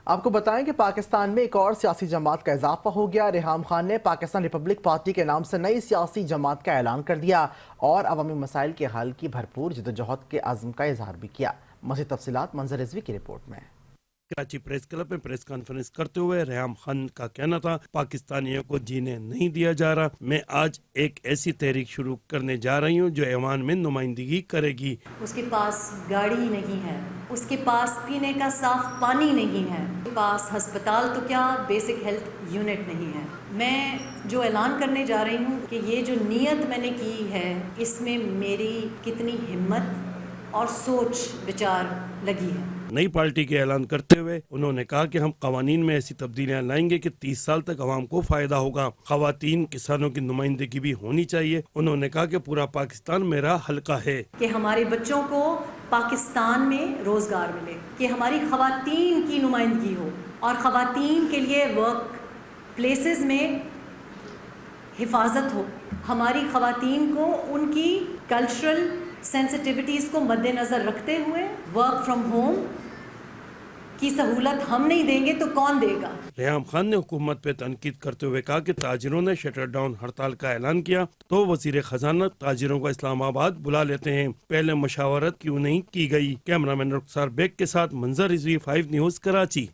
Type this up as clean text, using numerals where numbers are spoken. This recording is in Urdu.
آپ کو بتائیں کہ پاکستان میں ایک اور سیاسی جماعت کا اضافہ ہو گیا۔ ریحام خان نے پاکستان ریپبلک پارٹی کے نام سے نئی سیاسی جماعت کا اعلان کر دیا اور عوامی مسائل کے حل کی بھرپور جدوجہد کے عزم کا اظہار بھی کیا۔ مزید تفصیلات منظر رضوی کی رپورٹ میں۔ کراچی پریس کلب میں پریس کانفرنس کرتے ہوئے ریحام خان کا کہنا تھا پاکستانیوں کو جینے نہیں دیا جا رہا، میں آج ایک ایسی تحریک شروع کرنے جا رہی ہوں جو ایوان میں نمائندگی کرے گی۔ اس کے پاس گاڑی نہیں ہے، اس کے پاس پینے کا صاف پانی نہیں ہے، اس کے پاس ہسپتال تو کیا بیسک ہیلتھ یونٹ نہیں ہے۔ میں جو اعلان کرنے جا رہی ہوں کہ یہ جو نیت میں نے کی ہے اس میں میری کتنی ہمت اور سوچ بچار لگی ہے۔ نئی پارٹی کے اعلان کرتے ہوئے انہوں نے کہا کہ ہم قوانین میں ایسی تبدیلیاں لائیں گے کہ 30 سال تک عوام کو فائدہ ہوگا۔ خواتین کسانوں کی نمائندگی بھی ہونی چاہیے۔ انہوں نے کہا کہ پورا پاکستان میرا حلقہ ہے، کہ ہمارے بچوں کو پاکستان میں روزگار ملے، کہ ہماری خواتین کی نمائندگی ہو اور خواتین کے لیے ورک پلیسز میں حفاظت ہو، ہماری خواتین کو ان کی کلچرل سینسٹیوٹیز کو مد نظر رکھتے ہوئے ورک فرام ہوم کی سہولت ہم نہیں دیں گے تو کون دے گا۔ ریحام خان نے حکومت پہ تنقید کرتے ہوئے کہا کہ تاجروں نے شٹر ڈاؤن ہڑتال کا اعلان کیا تو وزیر خزانہ تاجروں کو اسلام آباد بلا لیتے ہیں، پہلے مشاورت کیوں نہیں کی گئی؟ کیمرہ مین رخسار بیگ کے ساتھ منظر رضوی، 5 نیوز کراچی۔